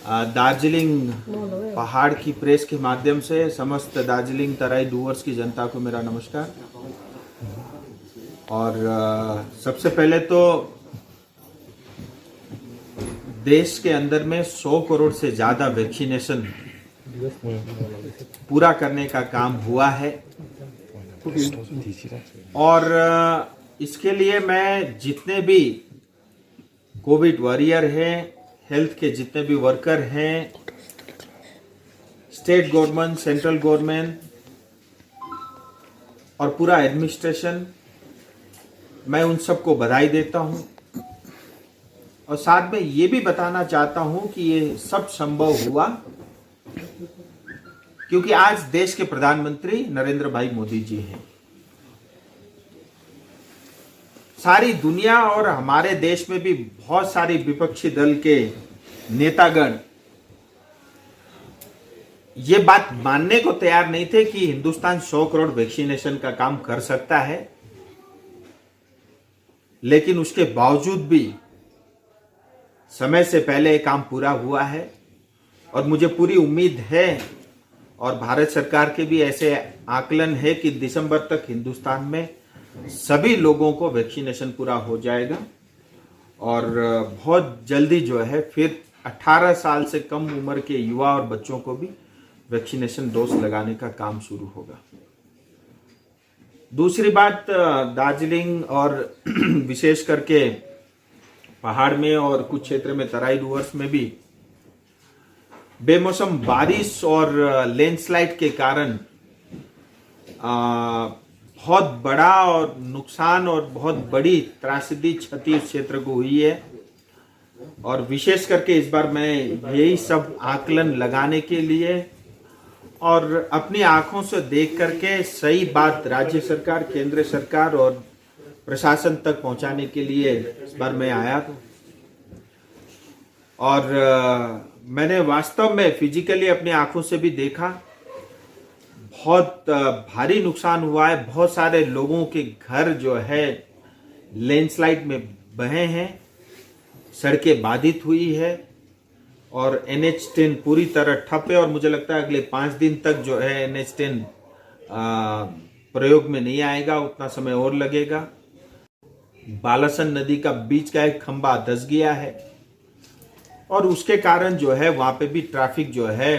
दार्जिलिंग पहाड़ की प्रेस के माध्यम से समस्त दार्जिलिंग तराई डूवर्स की जनता को मेरा नमस्कार। और सबसे पहले तो देश के अंदर में 100 करोड़ से ज़्यादा वैक्सीनेशन पूरा करने का काम हुआ है और इसके लिए मैं जितने भी कोविड वॉरियर हैं, हेल्थ के जितने भी वर्कर हैं, स्टेट गवर्नमेंट, सेंट्रल गवर्नमेंट और पूरा एडमिनिस्ट्रेशन, मैं उन सबको बधाई देता हूं और साथ में ये भी बताना चाहता हूं कि ये सब संभव हुआ क्योंकि आज देश के प्रधानमंत्री नरेंद्र भाई मोदी जी हैं। सारी दुनिया और हमारे देश में भी बहुत सारी विपक्षी दल के नेतागण ये बात मानने को तैयार नहीं थे कि हिंदुस्तान 100 करोड़ वैक्सीनेशन का काम कर सकता है, लेकिन उसके बावजूद भी समय से पहले काम पूरा हुआ है और मुझे पूरी उम्मीद है और भारत सरकार के भी ऐसे आकलन है कि दिसंबर तक हिंदुस्तान में सभी लोगों को वैक्सीनेशन पूरा हो जाएगा और बहुत जल्दी जो है फिर 18 साल से कम उम्र के युवा और बच्चों को भी वैक्सीनेशन डोज लगाने का काम शुरू होगा। दूसरी बात, दार्जिलिंग और विशेष करके पहाड़ में और कुछ क्षेत्र में तराई डूवर्स में भी बेमौसम बारिश और लैंडस्लाइड के कारण बहुत बड़ा और नुकसान और बहुत बड़ी त्रासदी क्षति उस क्षेत्र को हुई है और विशेष करके इस बार मैं यही सब आकलन लगाने के लिए और अपनी आंखों से देख करके सही बात राज्य सरकार, केंद्र सरकार और प्रशासन तक पहुंचाने के लिए इस बार मैं आया था और मैंने वास्तव में फिजिकली अपनी आंखों से भी देखा। बहुत भारी नुकसान हुआ है, बहुत सारे लोगों के घर जो है लैंडस्लाइड में बहे हैं, सड़कें बाधित हुई है और NH10 पूरी तरह ठप है और मुझे लगता है अगले 5 दिन तक जो है NH10 प्रयोग में नहीं आएगा, उतना समय और लगेगा। बालासन नदी का बीच का एक खंभा धंस गया है और उसके कारण जो है वहां पे भी ट्रैफिक जो है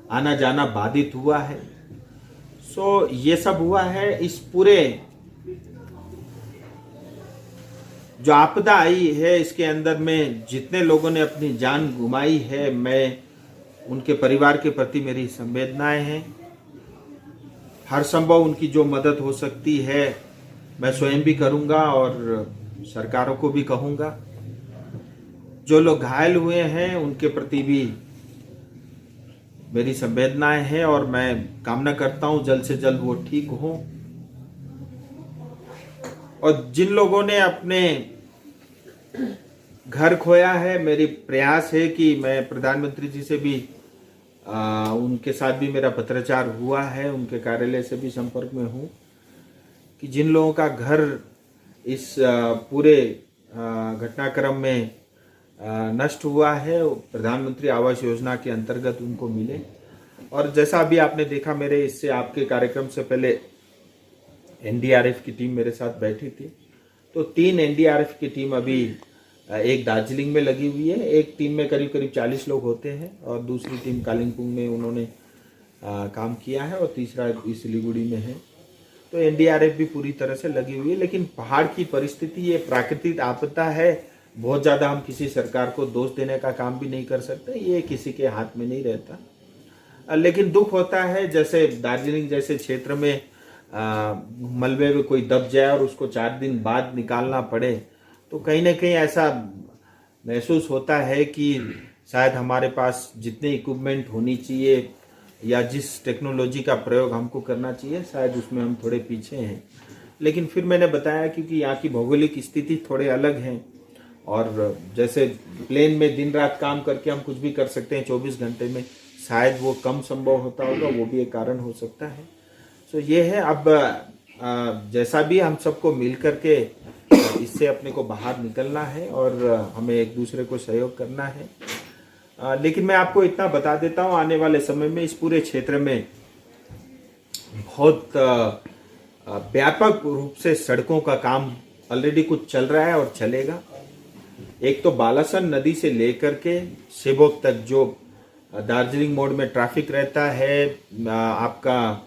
आना जाना बाधित हुआ है। सो ये सब हुआ है। इस पूरे जो आपदा आई है इसके अंदर में जितने लोगों ने अपनी जान गुमाई है, मैं उनके परिवार के प्रति मेरी संवेदनाएं हैं। हर संभव उनकी जो मदद हो सकती है मैं स्वयं भी करूंगा और सरकारों को भी कहूंगा। जो लोग घायल हुए हैं उनके प्रति भी मेरी संवेदनाएं हैं और मैं कामना करता हूं जल्द से जल्द वो ठीक हों। और जिन लोगों ने अपने घर खोया है, मेरी प्रयास है कि मैं प्रधानमंत्री जी से भी उनके साथ भी मेरा पत्राचार हुआ है, उनके कार्यालय से भी संपर्क में हूं कि जिन लोगों का घर इस पूरे घटनाक्रम में नष्ट हुआ है प्रधानमंत्री आवास योजना के अंतर्गत उनको मिले। और जैसा अभी आपने देखा मेरे इससे आपके कार्यक्रम से पहले NDRF की टीम मेरे साथ बैठी थी, तो 3 NDRF की टीम अभी एक दार्जिलिंग में लगी हुई है, एक टीम में करीब करीब 40 लोग होते हैं और दूसरी टीम कालिम्पोंग में उन्होंने काम किया है और तीसरा सिलीगुड़ी में है। तो NDRF भी पूरी तरह से लगी हुई है। लेकिन पहाड़ की परिस्थिति ये प्राकृतिक आपदा है, बहुत ज़्यादा हम किसी सरकार को दोष देने का काम भी नहीं कर सकते, ये किसी के हाथ में नहीं रहता। लेकिन दुख होता है जैसे दार्जिलिंग जैसे क्षेत्र में मलबे में कोई दब जाए और उसको 4 दिन बाद निकालना पड़े, तो कहीं ना कहीं ऐसा महसूस होता है कि शायद हमारे पास जितने इक्विपमेंट होनी चाहिए या जिस टेक्नोलॉजी का प्रयोग हमको करना चाहिए शायद उसमें हम थोड़े पीछे हैं। लेकिन फिर मैंने बताया क्योंकि यहाँ की भौगोलिक स्थिति थोड़े अलग हैं और जैसे प्लेन में दिन रात काम करके हम कुछ भी कर सकते हैं 24 घंटे में, शायद वो कम संभव होता होगा, वो भी एक कारण हो सकता है। सो ये है, अब जैसा भी हम सबको मिल करके इससे अपने को बाहर निकलना है और हमें एक दूसरे को सहयोग करना है। लेकिन मैं आपको इतना बता देता हूँ, आने वाले समय में इस पूरे क्षेत्र में बहुत व्यापक रूप से सड़कों का काम ऑलरेडी कुछ चल रहा है और चलेगा। एक तो बालासन नदी से लेकर के सेबोक तक जो दार्जिलिंग मोड में ट्रैफिक रहता है, आपका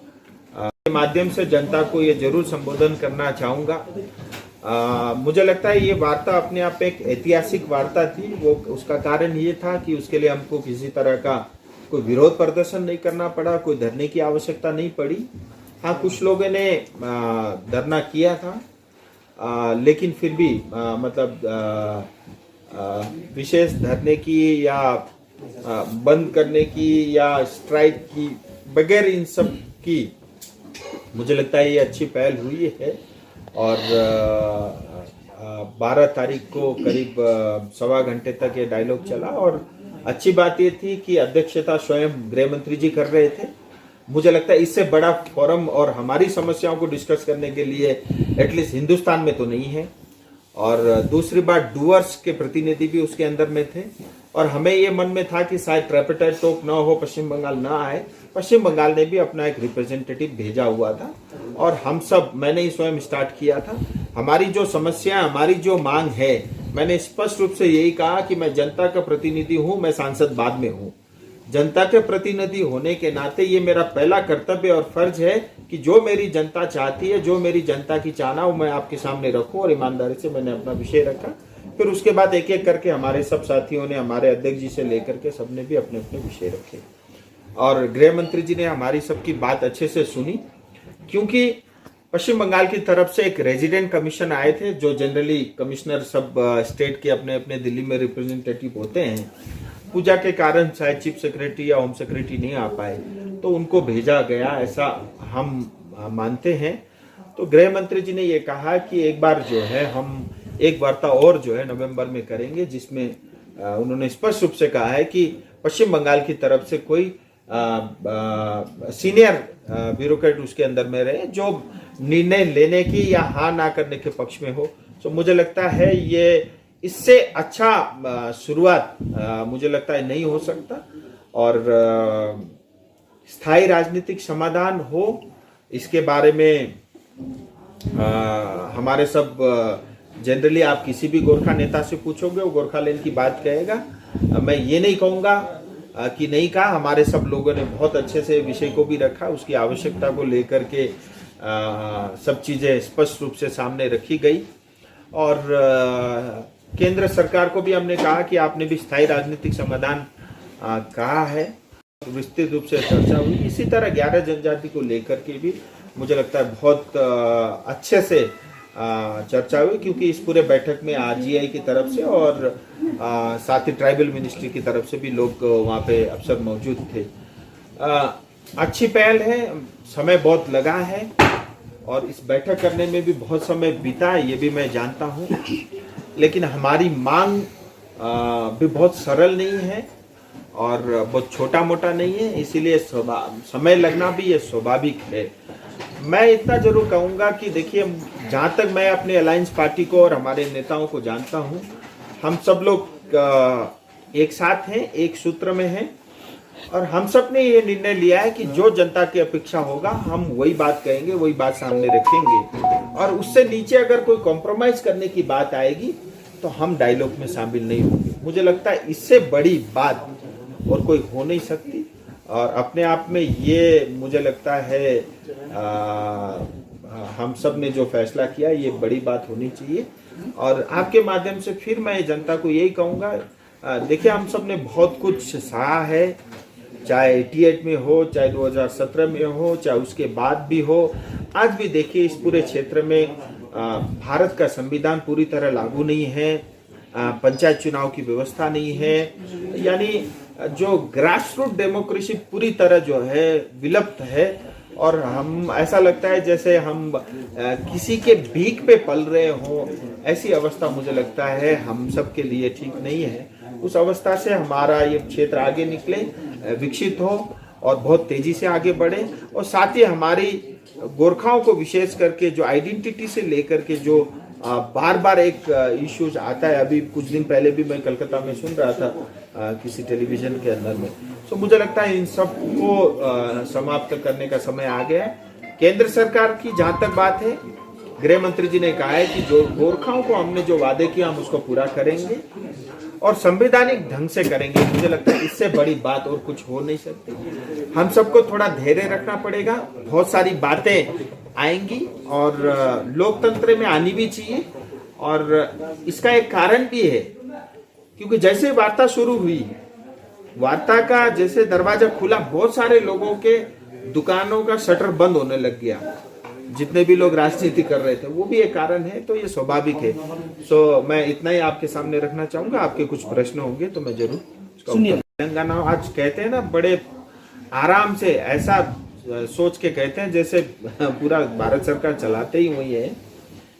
के माध्यम से जनता को ये जरूर संबोधन करना चाहूँगा। मुझे लगता है ये वार्ता अपने आप एक ऐतिहासिक वार्ता थी। वो उसका कारण ये था कि उसके लिए हमको किसी तरह का कोई विरोध प्रदर्शन नहीं करना पड़ा, कोई धरने की आवश्यकता नहीं पड़ी। हाँ, कुछ लोगों ने धरना किया था, लेकिन फिर भी विशेष धरने की या बंद करने की या स्ट्राइक की बगैर इन सब की मुझे लगता है ये अच्छी पहल हुई है। और 12 तारीख को करीब 1.25 घंटे तक ये डायलॉग चला और अच्छी बात ये थी कि अध्यक्षता स्वयं गृह मंत्री जी कर रहे थे। मुझे लगता है इससे बड़ा फोरम और हमारी समस्याओं को डिस्कस करने के लिए एटलीस्ट हिंदुस्तान में तो नहीं है। और दूसरी बात, डूअर्स के प्रतिनिधि भी उसके अंदर में थे और हमें ये मन में था कि शायद ट्राइपार्टाइट टॉक न हो, पश्चिम बंगाल ना आए। पश्चिम बंगाल ने भी अपना एक रिप्रेजेंटेटिव भेजा हुआ था और हम सब, मैंने ही स्वयं स्टार्ट किया था। हमारी जो समस्या, हमारी जो मांग है, मैंने स्पष्ट रूप से यही कहा कि मैं जनता का प्रतिनिधि हूं, मैं सांसद बाद में हूं। जनता के प्रतिनिधि होने के नाते ये मेरा पहला कर्तव्य और फर्ज है कि जो मेरी जनता चाहती है, जो मेरी जनता की चाहना, वो मैं आपके सामने रखूं। और ईमानदारी से मैंने अपना विषय रखा। फिर उसके बाद एक एक करके हमारे सब साथियों ने, हमारे अध्यक्ष जी से लेकर के सबने भी अपने अपने विषय रखे और गृह मंत्री जी ने हमारी सबकी बात अच्छे से सुनी। क्योंकि पश्चिम बंगाल की तरफ से एक रेजिडेंट कमीशन आए थे, जो जनरली कमिश्नर सब स्टेट के अपने अपने दिल्ली में रिप्रेजेंटेटिव होते हैं। पूजा के कारण शायद चीफ सेक्रेटरी या होम सेक्रेटरी नहीं आ पाए, तो उनको भेजा गया, ऐसा हम मानते हैं। तो गृह मंत्री जी ने ये कहा कि एक बार जो है हम एक वार्ता और जो है नवंबर में करेंगे, जिसमें उन्होंने स्पष्ट रूप से कहा है कि पश्चिम बंगाल की तरफ से कोई सीनियर ब्यूरोक्रेट उसके अंदर में रहे जो निर्णय लेने की या हाँ ना करने के पक्ष में हो। तो मुझे लगता है ये इससे अच्छा शुरुआत मुझे लगता है नहीं हो सकता। और स्थायी राजनीतिक समाधान हो, इसके बारे में हमारे सब जनरली आप किसी भी गोरखा नेता से पूछोगे, वो गोरखालैंड की बात कहेगा। मैं ये नहीं कहूँगा कि नहीं कहा। हमारे सब लोगों ने बहुत अच्छे से विषय को भी रखा, उसकी आवश्यकता को लेकर के सब चीज़ें स्पष्ट रूप से सामने रखी गई। और केंद्र सरकार को भी हमने कहा कि आपने भी स्थायी राजनीतिक समाधान कहा है, विस्तृत रूप से चर्चा हुई। इसी तरह 11 जनजाति को लेकर के भी मुझे लगता है बहुत अच्छे से चर्चा हुई, क्योंकि इस पूरे बैठक में आरजीआई की तरफ से और साथ ही ट्राइबल मिनिस्ट्री की तरफ से भी लोग वहाँ पे अफसर मौजूद थे। अच्छी पहल है, समय बहुत लगा है और इस बैठक करने में भी बहुत समय बीता, ये भी मैं जानता हूँ। लेकिन हमारी मांग भी बहुत सरल नहीं है और बहुत छोटा मोटा नहीं है, इसीलिए समय लगना भी ये स्वाभाविक है। मैं इतना जरूर कहूँगा कि देखिए, जहाँ तक मैं अपने अलायंस पार्टी को और हमारे नेताओं को जानता हूँ, हम सब लोग एक साथ हैं, एक सूत्र में हैं और हम सब ने ये निर्णय लिया है कि जो जनता की अपेक्षा होगा हम वही बात कहेंगे, वही बात सामने रखेंगे। और उससे नीचे अगर कोई कॉम्प्रोमाइज करने की बात आएगी तो हम डायलॉग में शामिल नहीं होंगे। मुझे लगता है इससे बड़ी बात और कोई हो नहीं सकती। और अपने आप में ये मुझे लगता है हम सब ने जो फैसला किया ये बड़ी बात होनी चाहिए। और आपके माध्यम से फिर मैं जनता को यही कहूँगा, देखिए हम सब ने बहुत कुछ सहा है, चाहे 88 में हो, चाहे 2017 में हो, चाहे उसके बाद भी हो। आज भी देखिए इस पूरे क्षेत्र में भारत का संविधान पूरी तरह लागू नहीं है, पंचायत चुनाव की व्यवस्था नहीं है, यानी जो ग्रास रूट डेमोक्रेसी पूरी तरह जो है विलुप्त है। और हम ऐसा लगता है जैसे हम किसी के भीख पे पल रहे हों, ऐसी अवस्था मुझे लगता है हम सब के लिए ठीक नहीं है। उस अवस्था से हमारा ये क्षेत्र आगे निकले, विकसित हो और बहुत तेजी से आगे बढ़े। और साथ ही हमारी गोरखाओं को विशेष करके जो आइडेंटिटी से लेकर के जो बार बार एक इश्यूज आता है। अभी कुछ दिन पहले भी मैं कलकत्ता में सुन रहा था किसी टेलीविजन के अंदर में। तो मुझे लगता है इन सब को समाप्त करने का समय आ गया है। केंद्र सरकार की जहां तक बात है, गृह मंत्री जी ने कहा है कि जो गोरखाओं को हमने जो वादे किया हम उसको पूरा करेंगे और संवैधानिक ढंग से करेंगे। मुझे लगता है इससे बड़ी बात और कुछ हो नहीं सकती। हम सबको थोड़ा धैर्य रखना पड़ेगा। बहुत सारी बातें आएंगी और लोकतंत्र में आनी भी चाहिए। और इसका एक कारण भी है, क्योंकि जैसे वार्ता शुरू हुई, वार्ता का जैसे दरवाजा खुला, बहुत सारे लोगों के दुकानों का शटर बंद होने लग गया। जितने भी लोग राजनीति कर रहे थे, वो भी एक कारण है। तो ये स्वाभाविक है। सो मैं इतना ही आपके सामने रखना चाहूंगा। आपके कुछ प्रश्न होंगे तो मैं जरूर तेलंगाना आज कहते हैं ना, बड़े आराम से ऐसा सोच के कहते हैं जैसे पूरा भारत सरकार चलाते ही वही है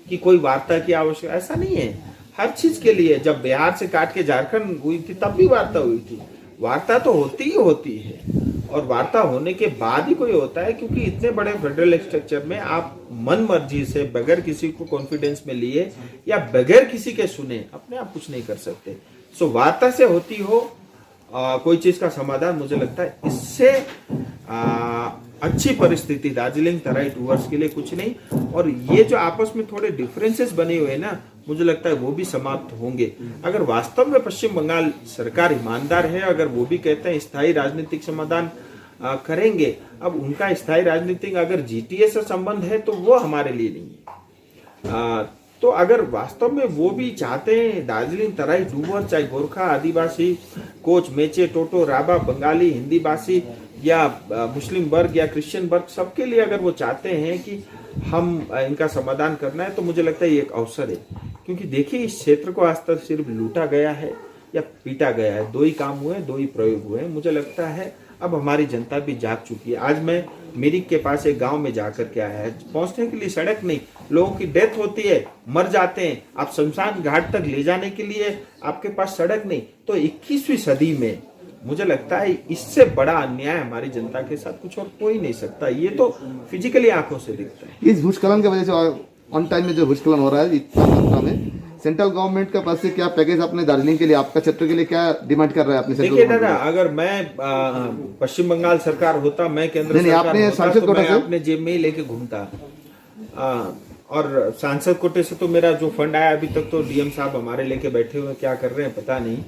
कि कोई वार्ता की आवश्यकता, ऐसा नहीं है। हर चीज के लिए, जब बिहार से काट के झारखंड हुई थी तब भी वार्ता हुई थी। वार्ता तो होती ही होती है और वार्ता होने के बाद ही कोई होता है, क्योंकि इतने बड़े फेडरल स्ट्रक्चर में आप मन मर्जी से बगैर किसी को कॉन्फिडेंस में लिए या बगैर किसी के सुने अपने आप कुछ नहीं कर सकते। सो वार्ता से होती हो कोई चीज का समाधान, मुझे लगता है इससे अच्छी परिस्थिति दार्जिलिंग तराई टूवर्स के लिए कुछ नहीं। और ये जो आपस में थोड़े डिफरेंसेस बने हुए ना, मुझे लगता है वो भी समाप्त होंगे अगर वास्तव में पश्चिम बंगाल सरकार ईमानदार है। अगर वो भी कहते हैं स्थायी राजनीतिक समाधान करेंगे। अब उनका स्थायी राजनीतिक अगर जीटीए से संबंध है तो वो हमारे लिए नहीं है। तो अगर वास्तव में वो भी चाहते हैं दार्जिलिंग तराई डूवर्स, चाहे गोरखा, आदिवासी, कोच, मेचे, टोटो, राभा, बंगाली, हिंदी भाषी या मुस्लिम वर्ग या क्रिश्चियन वर्ग, सबके लिए अगर वो चाहते हैं कि हम इनका समाधान करना है, तो मुझे लगता है ये एक अवसर है। क्योंकि देखिए इस क्षेत्र को आज तक सिर्फ लूटा गया है या पीटा गया है। दो ही काम हुए, दो ही प्रयोग हुए। मुझे लगता है अब हमारी जनता भी जाग चुकी है। आज मैं मिरिक के पास एक गांव में जाकर के आया है। पहुंचने के लिए सड़क नहीं, लोगों की डेथ होती है, मर जाते हैं। आप शमशान घाट तक ले जाने के लिए आपके पास सड़क नहीं। तो 21वीं सदी में मुझे लगता है इससे बड़ा अन्याय हमारी जनता के साथ कुछ और हो ही नहीं सकता। ये तो फिजिकली आंखों से दिखता है। इस भूस्खलन की वजह से ऑन टाइम में जो भूस्खलन हो रहा है इतना मात्रा में, सेंट्रल गवर्नमेंट का पास से क्या पैकेज अपने दार्जिलिंग के लिए, आपका क्षेत्र के लिए क्या डिमांड कर रहा है अपने सेंट्रल? देखिए दादा, अगर मैं पश्चिम बंगाल सरकार होता, मैं केंद्र सरकार होता, तो मैं अपने जेब में ही लेके घूमता। और सांसद कोटे से तो मेरा जो फंड आया अभी तक, तो डीएम साहब हमारे लेके बैठे हुए, क्या कर रहे हैं पता नहीं।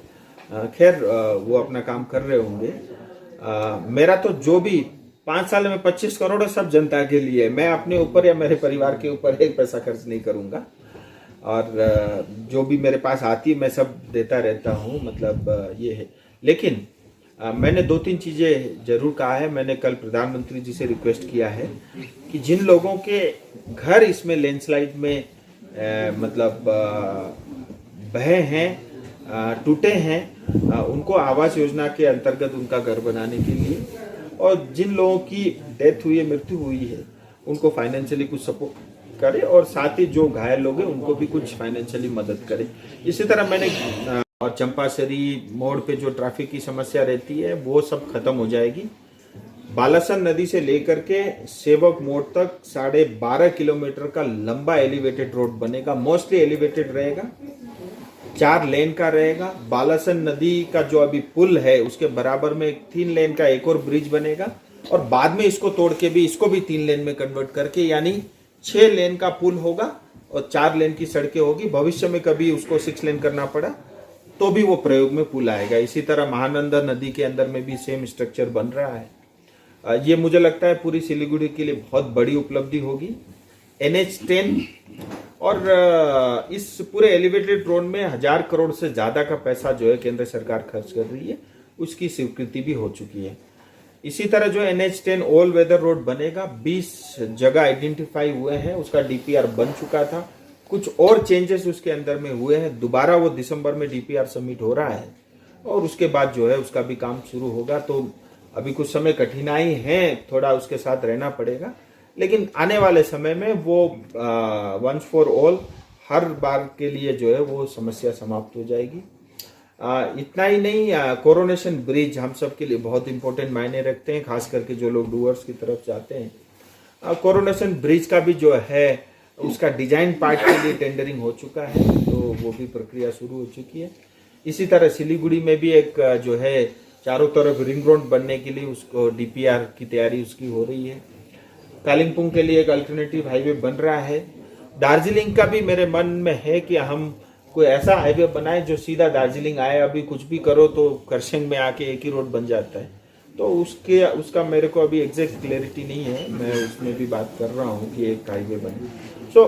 खैर वो अपना काम कर रहे होंगे। मेरा तो जो भी 5 साल में 25 करोड़ है, सब जनता के लिए। मैं अपने ऊपर या मेरे परिवार के ऊपर एक पैसा खर्च नहीं करूंगा। और जो भी मेरे पास आती है मैं सब देता रहता हूँ, मतलब ये है। लेकिन मैंने 2-3 चीज़ें जरूर कहा है। मैंने कल प्रधानमंत्री जी से रिक्वेस्ट किया है कि जिन लोगों के घर इसमें लैंडस्लाइड में मतलब बहे हैं, टूटे हैं, उनको आवास योजना के अंतर्गत उनका घर बनाने के लिए, और जिन लोगों की डेथ हुई है, मृत्यु हुई है, उनको फाइनेंशियली कुछ सपोर्ट करे, और साथ ही जो घायल लोग हैं उनको भी कुछ फाइनेंशियली मदद करे। इसी तरह मैंने और चंपासरी मोड़ पे जो ट्रैफिक की समस्या रहती है वो सब खत्म हो जाएगी। बालासन नदी से लेकर के सेवक मोड़ तक 12.5 किलोमीटर का लंबा एलिवेटेड रोड बनेगा। मोस्टली एलिवेटेड रहेगा, 4 लेन का रहेगा। बालासन नदी का जो अभी पुल है उसके बराबर में 3 लेन का एक और ब्रिज बनेगा, और बाद में इसको तोड़ के भी इसको भी 3 लेन में कन्वर्ट करके, यानी 6 लेन का पुल होगा और 4 लेन की सड़कें होगी। भविष्य में कभी उसको 6 लेन करना पड़ा तो भी वो प्रयोग में पुल आएगा। इसी तरह महानंदा नदी के अंदर में भी सेम स्ट्रक्चर बन रहा है। ये मुझे लगता है पूरी सिलीगुड़ी के लिए बहुत बड़ी उपलब्धि होगी। NH10 और इस पूरे एलिवेटेड रोड में 1000 करोड़ से ज्यादा का पैसा जो है केंद्र सरकार खर्च कर रही है, उसकी स्वीकृति भी हो चुकी है। इसी तरह जो NH10 ऑल वेदर रोड बनेगा, 20 जगह आइडेंटिफाई हुए हैं, उसका DPR बन चुका था। कुछ और चेंजेस उसके अंदर में हुए हैं। दोबारा वो दिसंबर में DPR सबमिट हो रहा है और उसके बाद जो है उसका भी काम शुरू होगा। तो अभी कुछ समय कठिनाई है, थोड़ा उसके साथ रहना पड़ेगा, लेकिन आने वाले समय में वो वंस फॉर ऑल हर बार के लिए जो है वो समस्या समाप्त हो जाएगी। इतना ही नहीं, कोरोनेशन ब्रिज हम सब के लिए बहुत इंपॉर्टेंट मायने रखते हैं, खास करके जो लोग डूअर्स की तरफ जाते हैं। कोरोनेशन ब्रिज का भी जो है उसका डिजाइन पार्ट के लिए टेंडरिंग हो चुका है, तो वो भी प्रक्रिया शुरू हो चुकी है। इसी तरह सिलीगुड़ी में भी एक जो है चारों तरफ रिंग रोड बनने के लिए उसको डीपीआर की तैयारी उसकी हो रही है। कालिम्पोंग के लिए एक अल्टरनेटिव हाईवे बन रहा है। दार्जिलिंग का भी मेरे मन में है कि हम कोई ऐसा हाईवे बनाए जो सीधा दार्जिलिंग आए। अभी कुछ भी करो तो करसंग में आके एक ही रोड बन जाता है, तो उसका मेरे को अभी एग्जैक्ट क्लैरिटी नहीं है। मैं उसमें भी बात कर रहा हूँ कि एक हाईवे बने। तो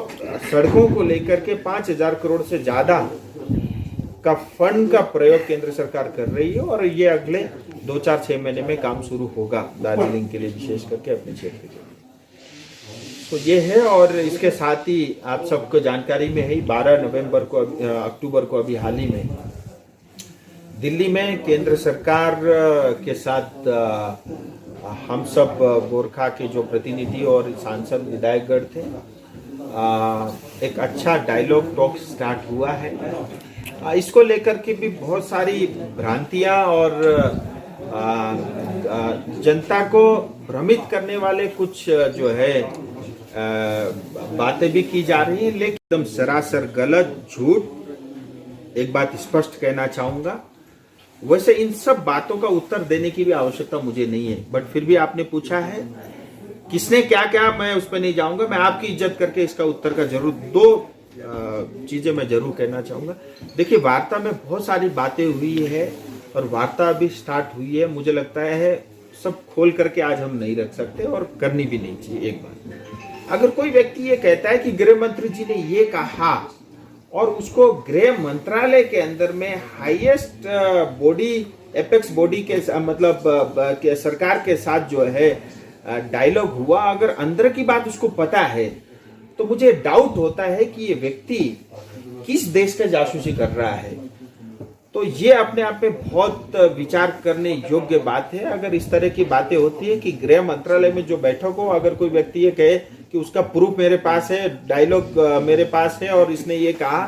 सड़कों को लेकर के 5,000 करोड़ से ज्यादा का फंड का प्रयोग केंद्र सरकार कर रही है, और ये अगले 2-4-6 महीने में काम शुरू होगा दार्जिलिंग के लिए, विशेष करके अपने क्षेत्र के लिए। तो ये है, और इसके साथ ही आप सबको जानकारी में है 12 अक्टूबर को अभी हाल ही में दिल्ली में केंद्र सरकार के साथ हम सब गोरखा के जो प्रतिनिधि और सांसद विधायकगण थे, एक अच्छा डायलॉग टॉक स्टार्ट हुआ है। इसको लेकर के भी बहुत सारी भ्रांतियां और जनता को भ्रमित करने वाले कुछ जो है बातें भी की जा रही हैं, लेकिन एकदम सरासर गलत, झूठ। एक बात स्पष्ट कहना चाहूंगा, वैसे इन सब बातों का उत्तर देने की भी आवश्यकता मुझे नहीं है, बट फिर भी आपने पूछा है किसने क्या क्या, मैं उस पर नहीं जाऊंगा। मैं आपकी इज्जत करके इसका उत्तर का जरूर 2 चीजें मैं जरूर कहना चाहूंगा। देखिए, वार्ता में बहुत सारी बातें हुई है और वार्ता अभी स्टार्ट हुई है। मुझे लगता है सब खोल करके आज हम नहीं रख सकते और करनी भी नहीं चाहिए। एक बात, अगर कोई व्यक्ति ये कहता है कि गृह मंत्री जी ने ये कहा और उसको गृह मंत्रालय के अंदर में हाईएस्ट बॉडी, एपेक्स बॉडी के मतलब के सरकार के साथ जो है डायलॉग हुआ, अगर अंदर की बात उसको पता है, तो मुझे डाउट होता है कि ये व्यक्ति किस देश का जासूसी कर रहा है। तो ये अपने आप में बहुत विचार करने योग्य बात है। अगर इस तरह की बातें होती है कि गृह मंत्रालय में जो बैठक हो, अगर कोई व्यक्ति ये कहे कि उसका प्रूफ मेरे पास है, डायलॉग मेरे पास है और इसने ये कहा,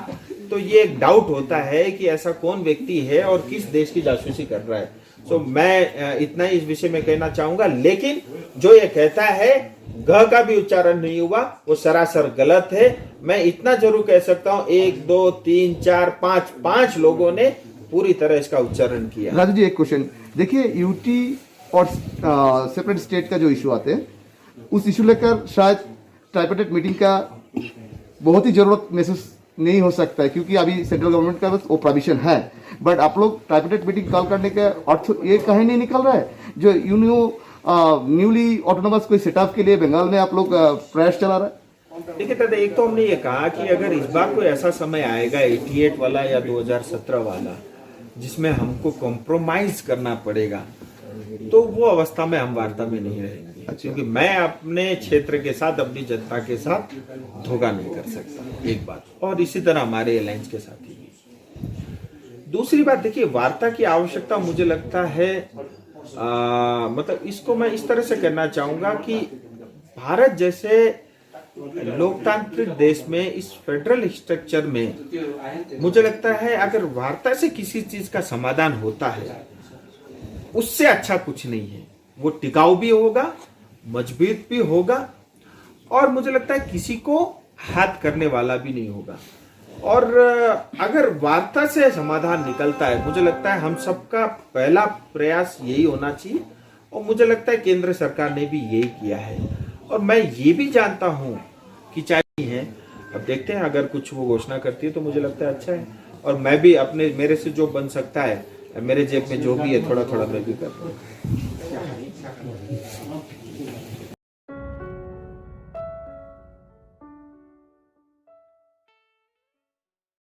तो ये एक डाउट होता है कि ऐसा कौन व्यक्ति है और किस देश की जासूसी कर रहा है। तो मैं इतना ही इस विषय में कहना चाहूंगा। लेकिन जो ये कहता है ग का भी उच्चारण नहीं हुआ, वो सरासर गलत है। मैं इतना जरूर कह सकता हूँ 1 2 3 4 5 लोगों ने पूरी तरह इसका उच्चारण किया। राजू जी, एक क्वेश्चन देखिए, यूटी और सेपरेट स्टेट का जो इशू आते हैं, उस इशू लेकर शायद ट्राइपार्टाइट मीटिंग का बहुत ही जरूरत महसूस नहीं हो सकता है, क्योंकि अभी सेंट्रल गवर्नमेंट का वो प्रोविजन है। बट आप लोग ट्राइपार्टाइट मीटिंग कॉल करने का अर्थ ये कहीं नहीं निकल रहा है जो न्यूली ऑटोनोमस कोई सेटअप के लिए बंगाल में आप लोग प्रयास चला रहा है? देखिए दादा, एक तो हमने ये कहा कि अगर इस बार कोई ऐसा समय आएगा 88 वाला या 2017 वाला जिसमें हमको कॉम्प्रोमाइज करना पड़ेगा, तो वो अवस्था में हम वार्ता में नहीं रहेंगे, क्योंकि मैं अपने क्षेत्र के साथ, अपनी जनता के साथ धोखा नहीं कर सकता। एक बात, और इसी तरह हमारे अलायंस के साथ ही। दूसरी बात, देखिए, वार्ता की आवश्यकता मुझे लगता है मतलब इसको मैं इस तरह से करना चाहूंगा कि भारत जैसे लोकतांत्रिक देश में, इस फेडरल स्ट्रक्चर में, मुझे लगता है अगर वार्ता से किसी चीज का समाधान होता है, उससे अच्छा कुछ नहीं है। वो टिकाऊ भी होगा, मजबूत भी होगा, और मुझे लगता है किसी को हाथ करने वाला भी नहीं होगा। और अगर वार्ता से समाधान निकलता है, मुझे लगता है हम सबका पहला प्रयास यही होना चाहिए, और मुझे लगता है केंद्र सरकार ने भी यही किया है। और मैं ये भी जानता हूं कि चाहे है, अब देखते हैं, अगर कुछ वो घोषणा करती है तो मुझे लगता है अच्छा है, और मैं भी मेरे से जो बन सकता है, मेरे जेब में जो भी है थोड़ा थोड़ा मैं भी कर रहा हूँ।